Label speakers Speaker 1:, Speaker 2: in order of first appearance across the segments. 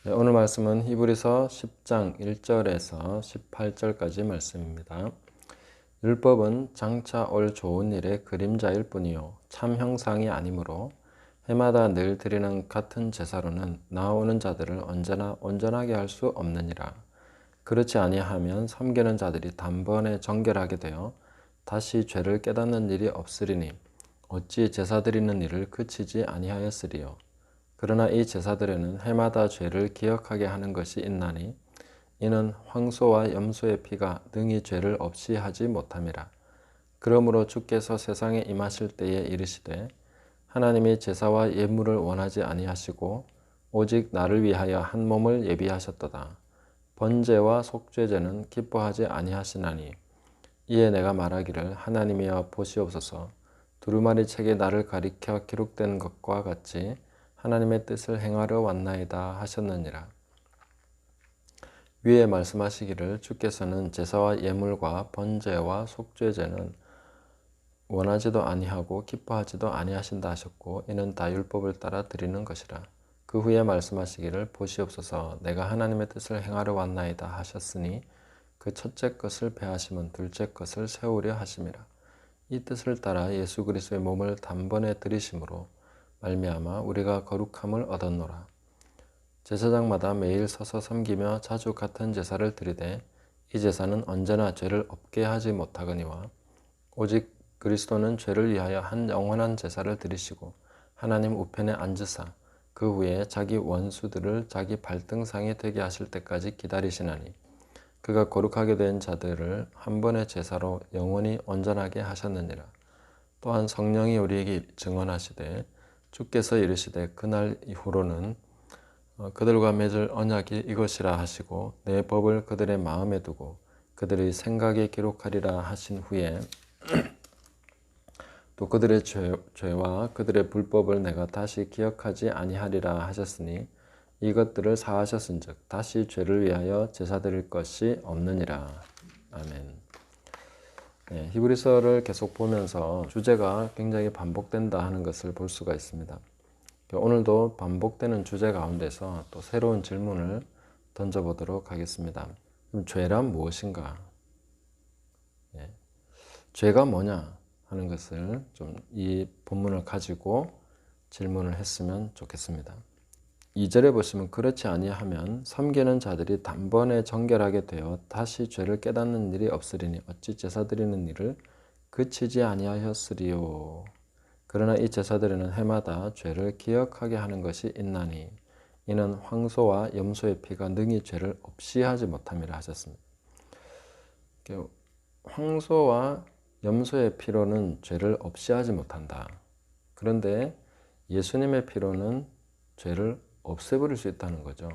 Speaker 1: 네, 오늘 말씀은 히브리서 10장 1절에서 18절까지 말씀입니다. 율법은 장차 올 좋은 일의 그림자일 뿐이요 참 형상이 아니므로 해마다 늘 드리는 같은 제사로는 나아오는 자들을 언제나 온전하게 할 수 없느니라. 그렇지 아니하면 섬기는 자들이 단번에 정결하게 되어 다시 죄를 깨닫는 일이 없으리니 어찌 제사 드리는 일을 그치지 아니하였으리요. 그러나 이 제사들에는 해마다 죄를 기억하게 하는 것이 있나니 이는 황소와 염소의 피가 능히 죄를 없이 하지 못함이라. 그러므로 주께서 세상에 임하실 때에 이르시되 하나님이 제사와 예물을 원하지 아니하시고 오직 나를 위하여 한 몸을 예비하셨도다. 번제와 속죄제는 기뻐하지 아니하시나니 이에 내가 말하기를 하나님이여 보시옵소서. 두루마리 책에 나를 가리켜 기록된 것과 같이 하나님의 뜻을 행하려 왔나이다 하셨느니라. 위에 말씀하시기를 주께서는 제사와 예물과 번제와 속죄제는 원하지도 아니하고 기뻐하지도 아니하신다 하셨고 이는 다 율법을 따라 드리는 것이라. 그 후에 말씀하시기를 보시옵소서 내가 하나님의 뜻을 행하려 왔나이다 하셨으니 그 첫째 것을 폐하심은 둘째 것을 세우려 하심이라. 이 뜻을 따라 예수 그리스도의 몸을 단번에 드리심으로 말미암아 우리가 거룩함을 얻었노라. 제사장마다 매일 서서 섬기며 자주 같은 제사를 드리되 이 제사는 언제나 죄를 없게 하지 못하거니와 오직 그리스도는 죄를 위하여 한 영원한 제사를 드리시고 하나님 우편에 앉으사 그 후에 자기 원수들을 자기 발등상에 되게 하실 때까지 기다리시나니 그가 거룩하게 된 자들을 한 번의 제사로 영원히 온전하게 하셨느니라. 또한 성령이 우리에게 증언하시되 주께서 이르시되 그날 이후로는 그들과 맺을 언약이 이것이라 하시고 내 법을 그들의 마음에 두고 그들의 생각에 기록하리라 하신 후에 또 그들의 죄와 그들의 불법을 내가 다시 기억하지 아니하리라 하셨으니 이것들을 사하셨은즉 다시 죄를 위하여 제사 드릴 것이 없느니라. 아멘. 네, 히브리서를 계속 보면서 주제가 굉장히 반복된다 하는 것을 볼 수가 있습니다. 오늘도 반복되는 주제 가운데서 또 새로운 질문을 던져보도록 하겠습니다. 그럼 죄란 무엇인가? 예, 죄가 뭐냐 하는 것을 좀 이 본문을 가지고 질문을 했으면 좋겠습니다. 2절에 보시면 그렇지 아니하면 섬기는 자들이 단번에 정결하게 되어 다시 죄를 깨닫는 일이 없으리니 어찌 제사 드리는 일을 그치지 아니하였으리요. 그러나 이 제사들에는 해마다 죄를 기억하게 하는 것이 있나니 이는 황소와 염소의 피가 능히 죄를 없이 하지 못함이라 하셨습니다. 황소와 염소의 피로는 죄를 없이 하지 못한다. 그런데 예수님의 피로는 죄를 없애버릴 수 있다는 거죠.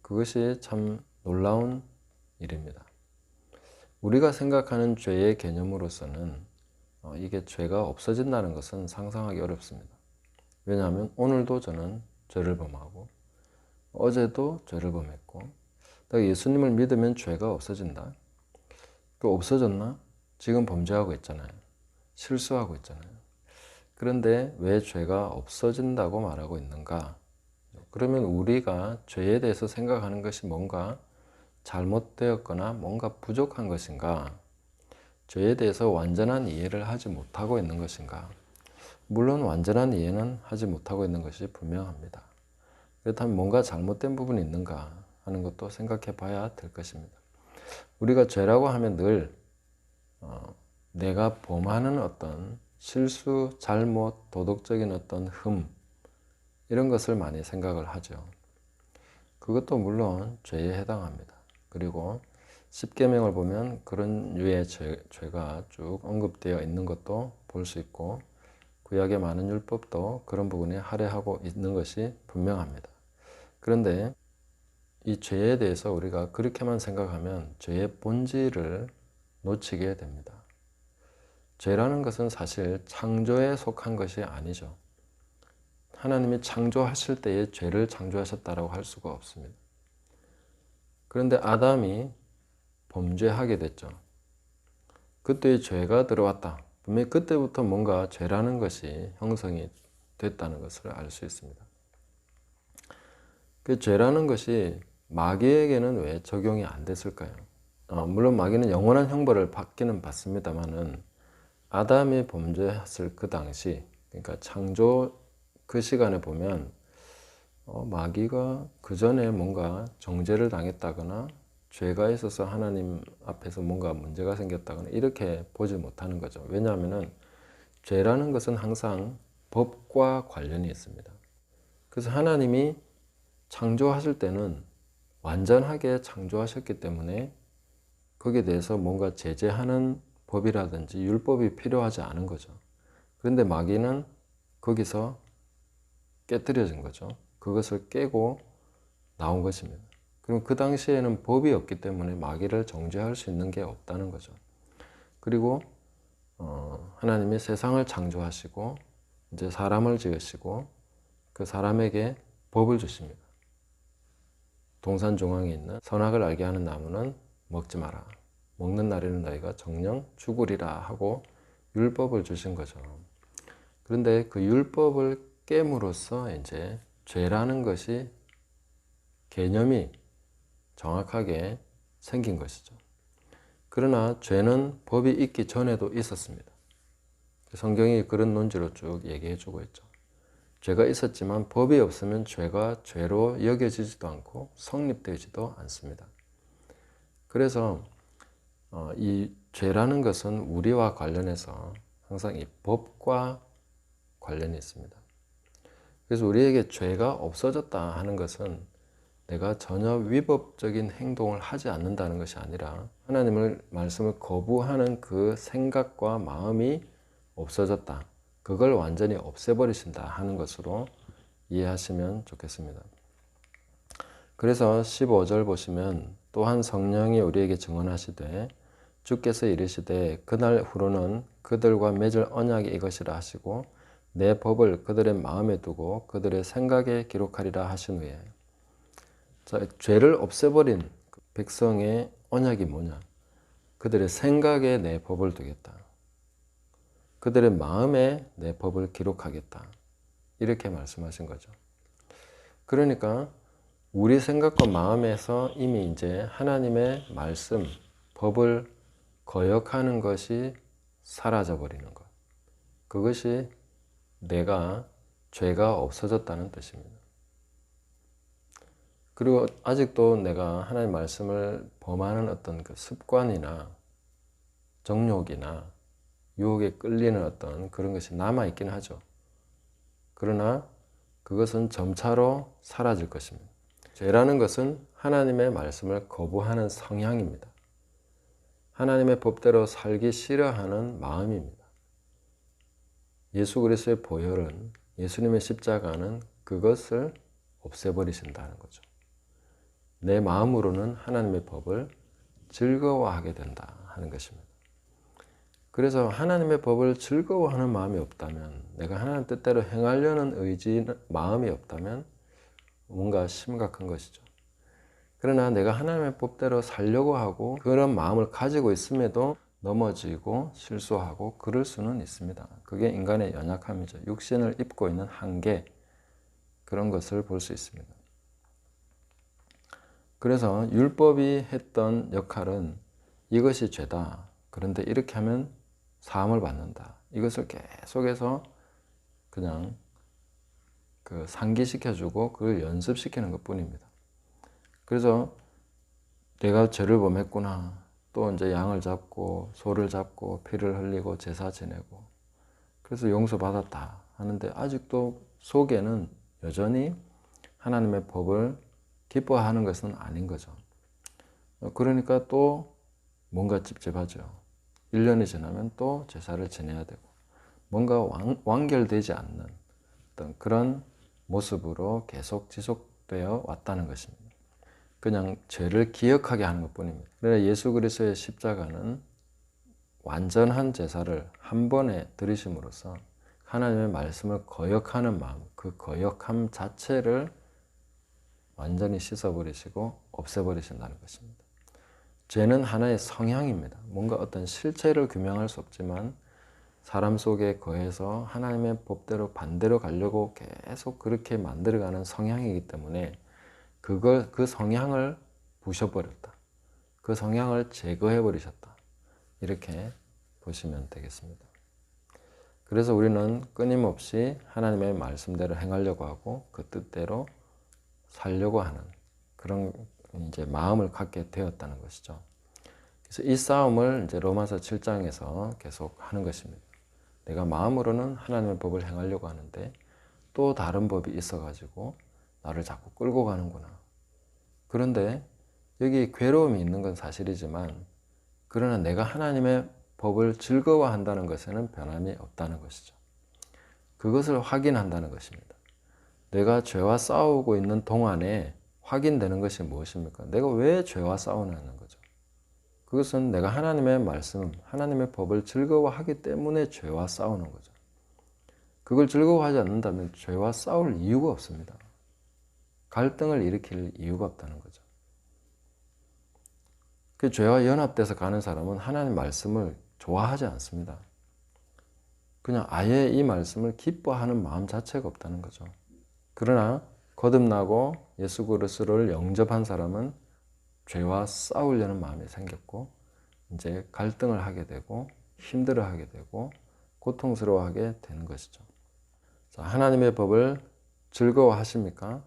Speaker 1: 그것이 참 놀라운 일입니다. 우리가 생각하는 죄의 개념으로서는 이게 죄가 없어진다는 것은 상상하기 어렵습니다. 왜냐하면 오늘도 저는 죄를 범하고 어제도 죄를 범했고 예수님을 믿으면 죄가 없어진다. 그 없어졌나? 지금 범죄하고 있잖아요. 실수하고 있잖아요. 그런데 왜 죄가 없어진다고 말하고 있는가? 그러면 우리가 죄에 대해서 생각하는 것이 뭔가 잘못되었거나 뭔가 부족한 것인가? 죄에 대해서 완전한 이해를 하지 못하고 있는 것인가? 물론 완전한 이해는 하지 못하고 있는 것이 분명합니다. 그렇다면 뭔가 잘못된 부분이 있는가 하는 것도 생각해 봐야 될 것입니다. 우리가 죄라고 하면 늘 내가 범하는 어떤 실수, 잘못, 도덕적인 어떤 흠 이런 것을 많이 생각을 하죠. 그것도 물론 죄에 해당합니다. 그리고 십계명을 보면 그런 류의 죄가 쭉 언급되어 있는 것도 볼 수 있고 구약의 많은 율법도 그런 부분에 할애하고 있는 것이 분명합니다. 그런데 이 죄에 대해서 우리가 그렇게만 생각하면 죄의 본질을 놓치게 됩니다. 죄라는 것은 사실 창조에 속한 것이 아니죠. 하나님이 창조하실 때에 죄를 창조하셨다고 할 수가 없습니다. 그런데 아담이 범죄하게 됐죠. 그때 죄가 들어왔다. 분명히 그때부터 뭔가 죄라는 것이 형성이 됐다는 것을 알 수 있습니다. 그 죄라는 것이 마귀에게는 왜 적용이 안 됐을까요? 물론 마귀는 영원한 형벌을 받기는 받습니다만은 아담이 범죄했을 그 당시, 그러니까 창조 그 시간에 보면 마귀가 그 전에 뭔가 정죄를 당했다거나 죄가 있어서 하나님 앞에서 뭔가 문제가 생겼다거나 이렇게 보지 못하는 거죠. 왜냐하면 죄라는 것은 항상 법과 관련이 있습니다. 그래서 하나님이 창조하실 때는 완전하게 창조하셨기 때문에 거기에 대해서 뭔가 제재하는 법이라든지 율법이 필요하지 않은 거죠. 그런데 마귀는 거기서 깨뜨려진 거죠. 그것을 깨고 나온 것입니다. 그럼 그 당시에는 법이 없기 때문에 마귀를 정죄할 수 있는 게 없다는 거죠. 그리고 하나님이 세상을 창조하시고 이제 사람을 지으시고 그 사람에게 법을 주십니다. 동산 중앙에 있는 선악을 알게 하는 나무는 먹지 마라. 먹는 날에는 너희가 정령 죽으리라 하고 율법을 주신 거죠. 그런데 그 율법을 깨므로써 이제 죄라는 것이 개념이 정확하게 생긴 것이죠. 그러나 죄는 법이 있기 전에도 있었습니다. 성경이 그런 논지로 쭉 얘기해 주고 있죠. 죄가 있었지만 법이 없으면 죄가 죄로 여겨지지도 않고 성립되지도 않습니다. 그래서 이 죄라는 것은 우리와 관련해서 항상 이 법과 관련이 있습니다. 그래서 우리에게 죄가 없어졌다 하는 것은 내가 전혀 위법적인 행동을 하지 않는다는 것이 아니라 하나님의 말씀을 거부하는 그 생각과 마음이 없어졌다. 그걸 완전히 없애버리신다 하는 것으로 이해하시면 좋겠습니다. 그래서 15절 보시면 또한 성령이 우리에게 증언하시되 주께서 이르시되 그날 후로는 그들과 맺을 언약이 이것이라 하시고 내 법을 그들의 마음에 두고 그들의 생각에 기록하리라 하신 후에 자, 죄를 없애버린 백성의 언약이 뭐냐? 그들의 생각에 내 법을 두겠다. 그들의 마음에 내 법을 기록하겠다. 이렇게 말씀하신 거죠. 그러니까 우리 생각과 마음에서 이미 이제 하나님의 말씀, 법을 거역하는 것이 사라져 버리는 것. 그것이 내가 죄가 없어졌다는 뜻입니다. 그리고 아직도 내가 하나님의 말씀을 범하는 어떤 그 습관이나 정욕이나 유혹에 끌리는 어떤 그런 것이 남아있긴 하죠. 그러나 그것은 점차로 사라질 것입니다. 죄라는 것은 하나님의 말씀을 거부하는 성향입니다. 하나님의 법대로 살기 싫어하는 마음입니다. 예수 그리스도의 보혈은, 예수님의 십자가는 그것을 없애버리신다는 거죠. 내 마음으로는 하나님의 법을 즐거워하게 된다 하는 것입니다. 그래서 하나님의 법을 즐거워하는 마음이 없다면, 내가 하나님 뜻대로 행하려는 의지, 마음이 없다면 뭔가 심각한 것이죠. 그러나 내가 하나님의 법대로 살려고 하고 그런 마음을 가지고 있음에도 넘어지고 실수하고 그럴 수는 있습니다. 그게 인간의 연약함이죠. 육신을 입고 있는 한계, 그런 것을 볼 수 있습니다. 그래서 율법이 했던 역할은 이것이 죄다. 그런데 이렇게 하면 사함을 받는다. 이것을 계속해서 그냥 상기시켜주고 그걸 연습시키는 것 뿐입니다. 그래서 내가 죄를 범했구나. 또 이제 양을 잡고 소를 잡고 피를 흘리고 제사 지내고 그래서 용서받았다 하는데 아직도 속에는 여전히 하나님의 법을 기뻐하는 것은 아닌 거죠. 그러니까 또 뭔가 찝찝하죠. 1년이 지나면 또 제사를 지내야 되고 뭔가 완결되지 않는 어떤 그런 모습으로 계속 지속되어 왔다는 것입니다. 그냥 죄를 기억하게 하는 것뿐입니다. 그러나 예수 그리스도의 십자가는 완전한 제사를 한 번에 드리심으로써 하나님의 말씀을 거역하는 마음, 그 거역함 자체를 완전히 씻어버리시고 없애버리신다는 것입니다. 죄는 하나의 성향입니다. 뭔가 어떤 실체를 규명할 수 없지만 사람 속에 거해서 하나님의 법대로 반대로 가려고 계속 그렇게 만들어가는 성향이기 때문에 그 성향을 부셔버렸다. 그 성향을 제거해버리셨다. 이렇게 보시면 되겠습니다. 그래서 우리는 끊임없이 하나님의 말씀대로 행하려고 하고 그 뜻대로 살려고 하는 그런 이제 마음을 갖게 되었다는 것이죠. 그래서 이 싸움을 이제 로마서 7장에서 계속 하는 것입니다. 내가 마음으로는 하나님의 법을 행하려고 하는데 또 다른 법이 있어가지고 나를 자꾸 끌고 가는구나. 그런데 여기 괴로움이 있는 건 사실이지만 그러나 내가 하나님의 법을 즐거워한다는 것에는 변함이 없다는 것이죠. 그것을 확인한다는 것입니다. 내가 죄와 싸우고 있는 동안에 확인되는 것이 무엇입니까? 내가 왜 죄와 싸우냐는 거죠. 그것은 내가 하나님의 말씀, 하나님의 법을 즐거워하기 때문에 죄와 싸우는 거죠. 그걸 즐거워하지 않는다면 죄와 싸울 이유가 없습니다. 갈등을 일으킬 이유가 없다는 거죠. 그 죄와 연합돼서 가는 사람은 하나님 말씀을 좋아하지 않습니다. 그냥 아예 이 말씀을 기뻐하는 마음 자체가 없다는 거죠. 그러나 거듭나고 예수 그리스도를 영접한 사람은 죄와 싸우려는 마음이 생겼고 이제 갈등을 하게 되고 힘들어하게 되고 고통스러워하게 되는 것이죠. 자, 하나님의 법을 즐거워하십니까?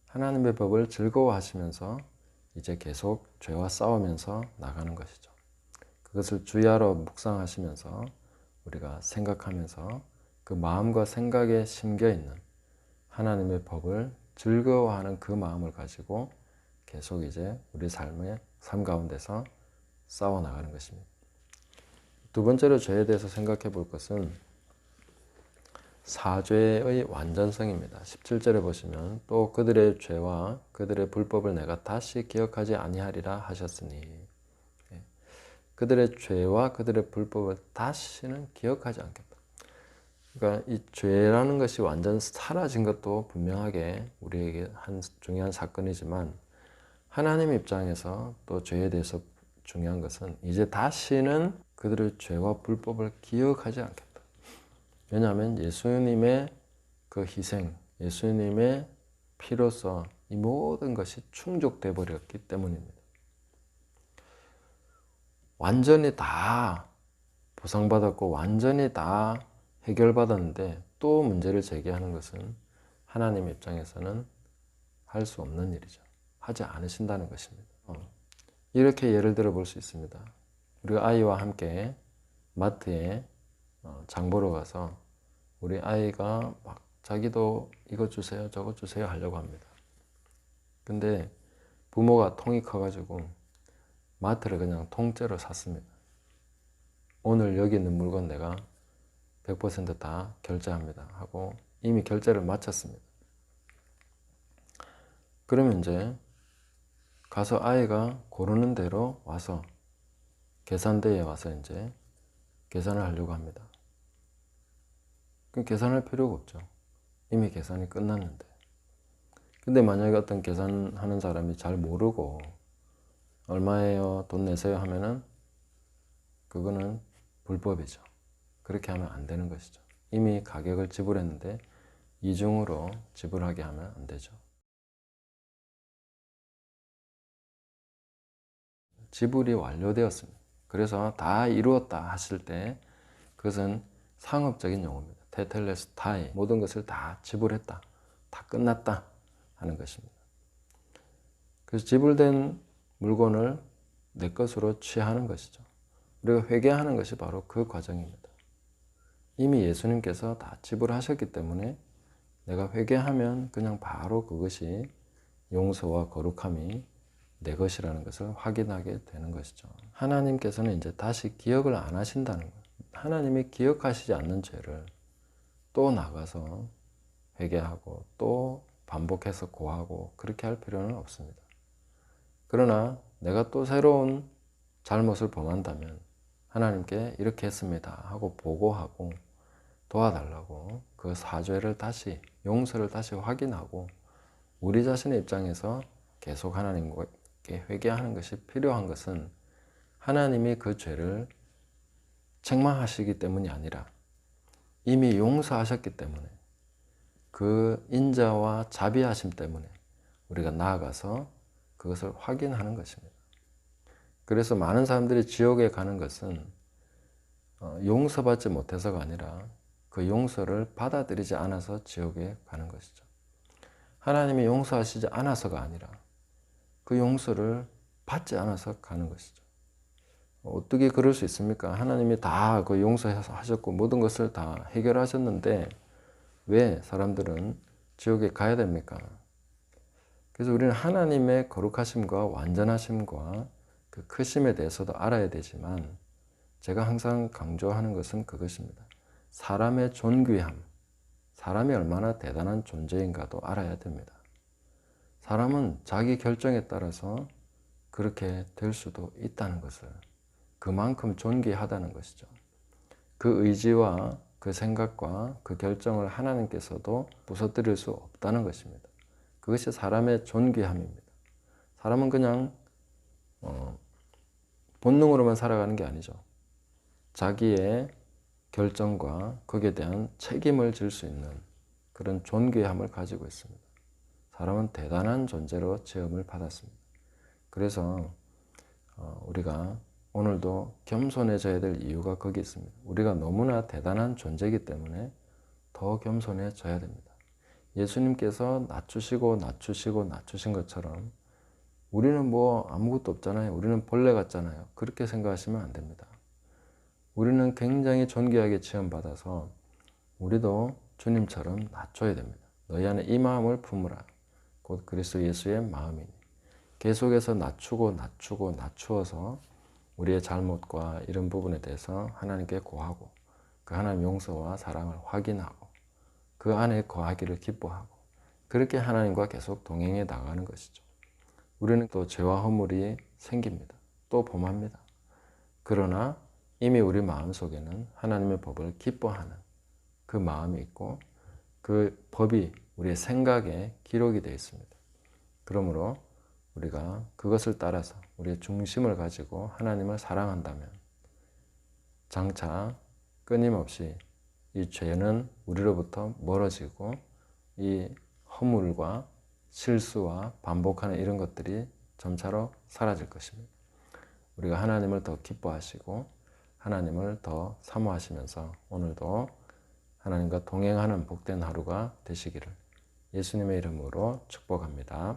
Speaker 1: 하나님의 법을 즐거워하시면서 이제 계속 죄와 싸우면서 나가는 것이죠. 그것을 주야로 묵상하시면서 우리가 생각하면서 그 마음과 생각에 심겨있는 하나님의 법을 즐거워하는 그 마음을 가지고 계속 이제 우리 삶 가운데서 싸워나가는 것입니다. 두 번째로 죄에 대해서 생각해 볼 것은 사죄의 완전성입니다. 17절에 보시면 또 그들의 죄와 그들의 불법을 내가 다시 기억하지 아니하리라 하셨으니 그들의 죄와 그들의 불법을 다시는 기억하지 않겠다. 그러니까 이 죄라는 것이 완전 사라진 것도 분명하게 우리에게 한 중요한 사건이지만 하나님 입장에서 또 죄에 대해서 중요한 것은 이제 다시는 그들의 죄와 불법을 기억하지 않겠다. 왜냐하면 예수님의 그 희생, 예수님의 피로서 이 모든 것이 충족돼 버렸기 때문입니다. 완전히 다 보상받았고 완전히 다 해결받았는데 또 문제를 제기하는 것은 하나님 입장에서는 할 수 없는 일이죠. 하지 않으신다는 것입니다. 이렇게 예를 들어 볼 수 있습니다. 우리가 아이와 함께 마트에 장 보러 가서 우리 아이가 막 자기도 이것 주세요 저것 주세요 하려고 합니다. 근데 부모가 통이 커가지고 마트를 그냥 통째로 샀습니다. 오늘 여기 있는 물건 내가 100% 결제합니다 하고 이미 결제를 마쳤습니다. 그러면 이제 가서 아이가 고르는 대로 와서 계산대에 와서 이제 계산을 하려고 합니다. 그럼 계산할 필요가 없죠. 이미 계산이 끝났는데. 근데 만약에 어떤 계산하는 사람이 잘 모르고 얼마예요? 돈 내세요? 하면은 그거는 불법이죠. 그렇게 하면 안 되는 것이죠. 이미 가격을 지불했는데 이중으로 지불하게 하면 안 되죠. 지불이 완료되었습니다. 그래서 다 이루었다 하실 때 그것은 상업적인 용어입니다. 테텔레스타이, 모든 것을 다 지불했다, 다 끝났다 하는 것입니다. 그래서 지불된 물건을 내 것으로 취하는 것이죠. 우리가 회개하는 것이 바로 그 과정입니다. 이미 예수님께서 다 지불하셨기 때문에 내가 회개하면 그냥 바로 그것이 용서와 거룩함이 내 것이라는 것을 확인하게 되는 것이죠. 하나님께서는 이제 다시 기억을 안 하신다는 거예요. 하나님이 기억하시지 않는 죄를 또 나가서 회개하고 또 반복해서 고하고 그렇게 할 필요는 없습니다. 그러나 내가 또 새로운 잘못을 범한다면 하나님께 이렇게 했습니다 하고 보고하고 도와달라고 그 사죄를 다시 용서를 다시 확인하고 우리 자신의 입장에서 계속 하나님께 회개하는 것이 필요한 것은 하나님이 그 죄를 책망하시기 때문이 아니라 이미 용서하셨기 때문에 그 인자와 자비하심 때문에 우리가 나아가서 그것을 확인하는 것입니다. 그래서 많은 사람들이 지옥에 가는 것은 용서받지 못해서가 아니라 그 용서를 받아들이지 않아서 지옥에 가는 것이죠. 하나님이 용서하시지 않아서가 아니라 그 용서를 받지 않아서 가는 것이죠. 어떻게 그럴 수 있습니까? 하나님이 다 그 용서하셨고 모든 것을 다 해결하셨는데 왜 사람들은 지옥에 가야 됩니까? 그래서 우리는 하나님의 거룩하심과 완전하심과 그 크심에 대해서도 알아야 되지만 제가 항상 강조하는 것은 그것입니다. 사람의 존귀함, 사람이 얼마나 대단한 존재인가도 알아야 됩니다. 사람은 자기 결정에 따라서 그렇게 될 수도 있다는 것을, 그만큼 존귀하다는 것이죠. 그 의지와 그 생각과 그 결정을 하나님께서도 부서뜨릴 수 없다는 것입니다. 그것이 사람의 존귀함입니다. 사람은 그냥 본능으로만 살아가는 게 아니죠. 자기의 결정과 거기에 대한 책임을 질 수 있는 그런 존귀함을 가지고 있습니다. 사람은 대단한 존재로 지음을 받았습니다. 그래서 우리가 오늘도 겸손해져야 될 이유가 거기 있습니다. 우리가 너무나 대단한 존재이기 때문에 더 겸손해져야 됩니다. 예수님께서 낮추신 것처럼 우리는 뭐 아무것도 없잖아요. 우리는 벌레 같잖아요. 그렇게 생각하시면 안 됩니다. 우리는 굉장히 존귀하게 취함받아서 우리도 주님처럼 낮춰야 됩니다. 너희 안에 이 마음을 품으라. 곧 그리스도 예수의 마음이니. 계속해서 낮추어서 우리의 잘못과 이런 부분에 대해서 하나님께 고하고 그 하나님 용서와 사랑을 확인하고 그 안에 거하기를 기뻐하고 그렇게 하나님과 계속 동행해 나가는 것이죠. 우리는 또 죄와 허물이 생깁니다. 또 범합니다. 그러나 이미 우리 마음속에는 하나님의 법을 기뻐하는 그 마음이 있고 그 법이 우리의 생각에 기록이 되어 있습니다. 그러므로 우리가 그것을 따라서 우리의 중심을 가지고 하나님을 사랑한다면 장차 끊임없이 이 죄는 우리로부터 멀어지고 이 허물과 실수와 반복하는 이런 것들이 점차로 사라질 것입니다. 우리가 하나님을 더 기뻐하시고 하나님을 더 사모하시면서 오늘도 하나님과 동행하는 복된 하루가 되시기를 예수님의 이름으로 축복합니다.